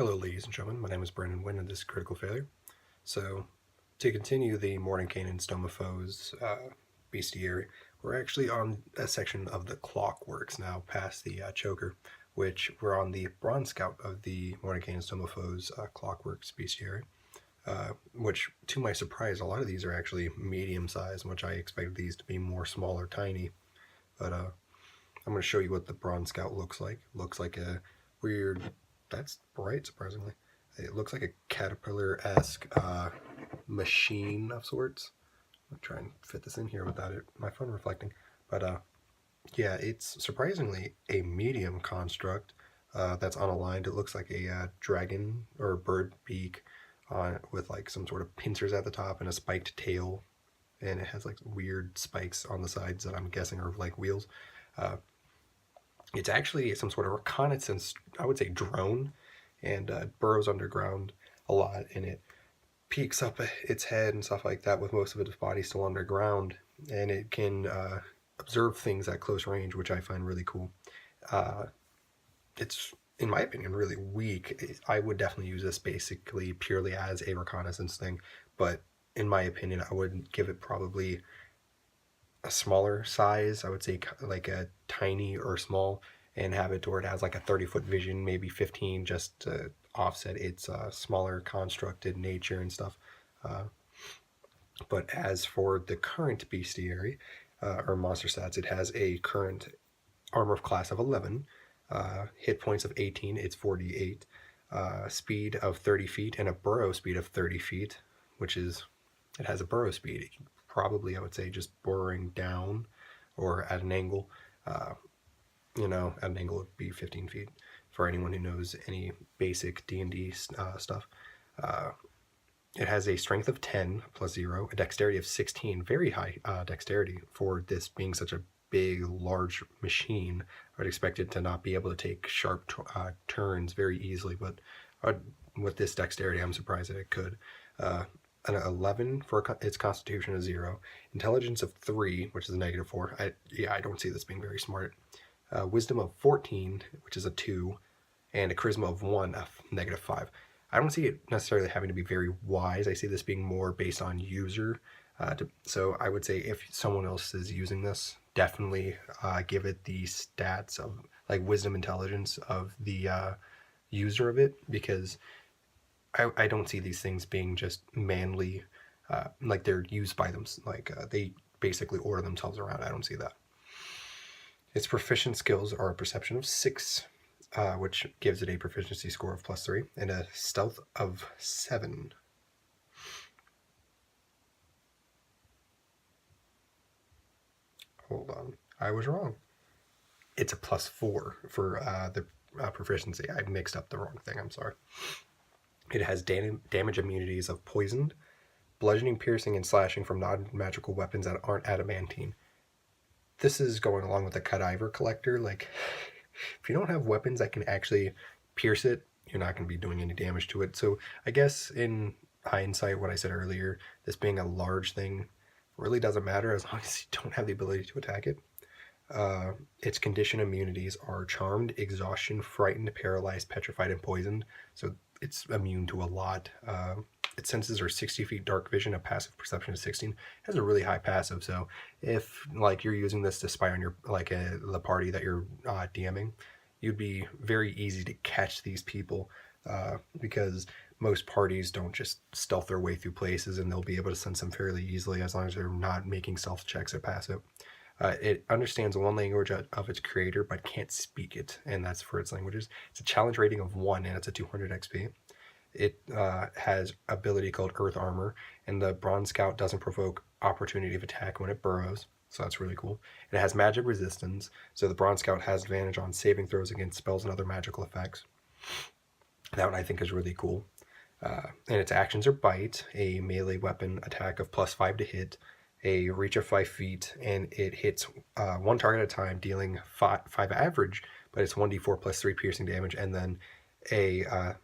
Hello ladies and gentlemen, my name is Brandon Wynn and this is Critical Failure. So, to continue the Mordenkainen and Stomaphos bestiary, we're actually on a section of the ClockWorks now, past the choker, which we're on the Bronze Scout of the Mordenkainen and Stomaphos ClockWorks bestiary. Which, to my surprise, a lot of these are actually medium sized, which I expected these to be more small or tiny. But I'm going to show you what the Bronze Scout looks like. Looks like a weird, that's bright surprisingly. It looks like a caterpillar-esque machine of sorts. I'll try and fit this in here without my phone reflecting. But yeah, it's surprisingly a medium construct that's unaligned. It looks like a dragon or a bird beak with like some sort of pincers at the top and a spiked tail. And it has like weird spikes on the sides that I'm guessing are like wheels. It's actually some sort of reconnaissance, I would say, drone, and burrows underground a lot, and it peeks up its head and stuff like that with most of its body still underground, and it can observe things at close range, which I find really cool. It's, in my opinion, really weak. I would definitely use this basically purely as a reconnaissance thing, but in my opinion, I would give it probably a smaller size. I would say like a tiny or small, and have it to where it has like a 30-foot vision, maybe 15, just to offset its smaller constructed nature and stuff. But as for the current bestiary or monster stats, it has a current armor class of 11, hit points of 18, it's 48, speed of 30 feet, and a burrow speed of 30 feet, which is, it has a burrow speed. Probably, I would say, just burrowing down or at an angle. At an angle would be 15 feet for anyone who knows any basic D&D stuff. It has a strength of 10 plus 0, a dexterity of 16, very high dexterity for this being such a big, large machine. I'd expect it to not be able to take sharp turns very easily, but with this dexterity, I'm surprised that it could. An 11 for its constitution is 0, intelligence of 3, which is a -4. I don't see this being very smart. Wisdom of 14, which is a 2, and a charisma of 1, a -5. I don't see it necessarily having to be very wise. I see this being more based on user. So I would say if someone else is using this, definitely give it the stats of like wisdom intelligence of the user of it, because I don't see these things being just manly, like they're used by them, like they basically order themselves around. I don't see that. Its proficient skills are a perception of 6, which gives it a proficiency score of +3, and a stealth of 7. Hold on, I was wrong. It's a +4 for the proficiency. I mixed up the wrong thing, I'm sorry. It has damage immunities of poisoned, bludgeoning, piercing, and slashing from non-magical weapons that aren't adamantine. This is going along with the cadaver collector. Like, if you don't have weapons that can actually pierce it, you're not going to be doing any damage to it. So I guess in hindsight, what I said earlier, this being a large thing really doesn't matter as long as you don't have the ability to attack it. Its condition immunities are charmed, exhaustion, frightened, paralyzed, petrified, and poisoned. So it's immune to a lot. Its senses are 60 feet dark vision, a passive perception of 16. It has a really high passive, so if like you're using this to spy on your the party that you're DMing, you'd be very easy to catch these people because most parties don't just stealth their way through places, and they'll be able to sense them fairly easily as long as they're not making stealth checks or passive. It understands one language of its creator, but can't speak it, and that's for its languages. It's a challenge rating of 1, and it's a 200 XP. It has ability called Earth Armor, and the Bronze Scout doesn't provoke opportunity of attack when it burrows, so that's really cool. It has magic resistance, so the Bronze Scout has advantage on saving throws against spells and other magical effects. That one I think is really cool. And its actions are Bite, a melee weapon attack of +5 to hit, a reach of 5 feet, and it hits one target at a time, dealing 5 average, but it's 1d4 +3 piercing damage, and then a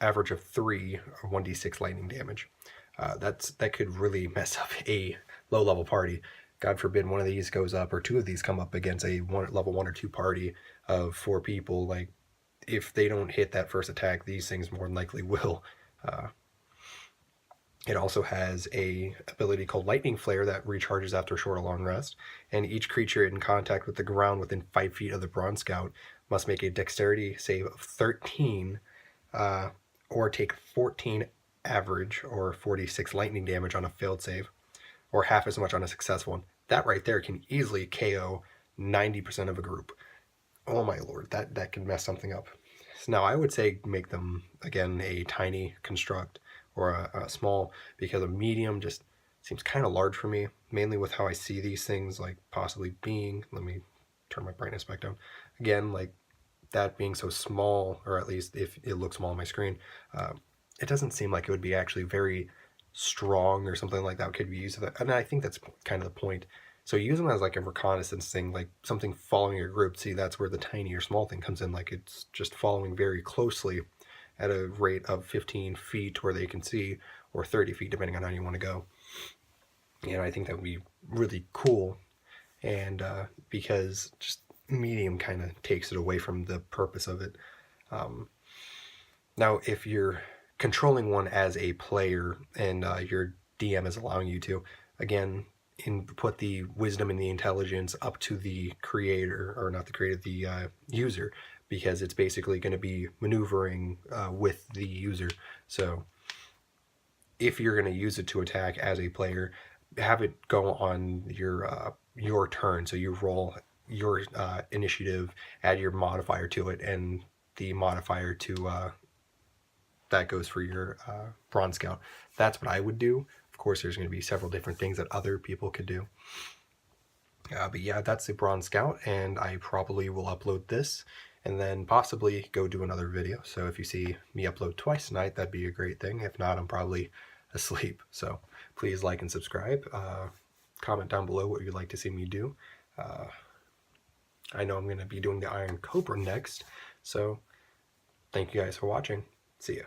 average of 3 or 1d6 lightning damage. That could really mess up a low-level party. God forbid one of these goes up, or 2 of these come up against a level 1 or 2 party of 4 people. Like, if they don't hit that first attack, these things more than likely will. It also has a ability called Lightning Flare that recharges after a short or long rest, and each creature in contact with the ground within 5 feet of the Bronze Scout must make a dexterity save of 13 or take 14 average or 46 lightning damage on a failed save, or half as much on a successful one. That right there can easily KO 90% of a group. Oh my lord, that can mess something up. So now I would say make them, again, a tiny construct or a small, because a medium just seems kind of large for me, mainly with how I see these things like possibly being. Let me turn my brightness back down. Again, like that being so small, or at least if it looks small on my screen, it doesn't seem like it would be actually very strong or something like that could be used. And I think that's kind of the point. So use them as like a reconnaissance thing, like something following your group. See, that's where the tiny or small thing comes in. Like it's just following very closely at a rate of 15 feet where they can see, or 30 feet, depending on how you want to go. You know, I think that would be really cool. And because just medium kind of takes it away from the purpose of it. Now, if you're controlling one as a player and your DM is allowing you to, again, put the wisdom and the intelligence up to the creator, or not the creator, the user, because it's basically going to be maneuvering with the user. So if you're going to use it to attack as a player, have it go on your turn. So you roll your initiative, add your modifier to it, and the modifier to that goes for your Bronze Scout. That's what I would do. Of course, there's going to be several different things that other people could do. But yeah, that's the Bronze Scout, and I probably will upload this and then possibly go do another video. So if you see me upload twice tonight, that'd be a great thing. If not, I'm probably asleep. So please like and subscribe. Comment down below what you'd like to see me do. I know I'm going to be doing the Iron Cobra next. So thank you guys for watching. See ya.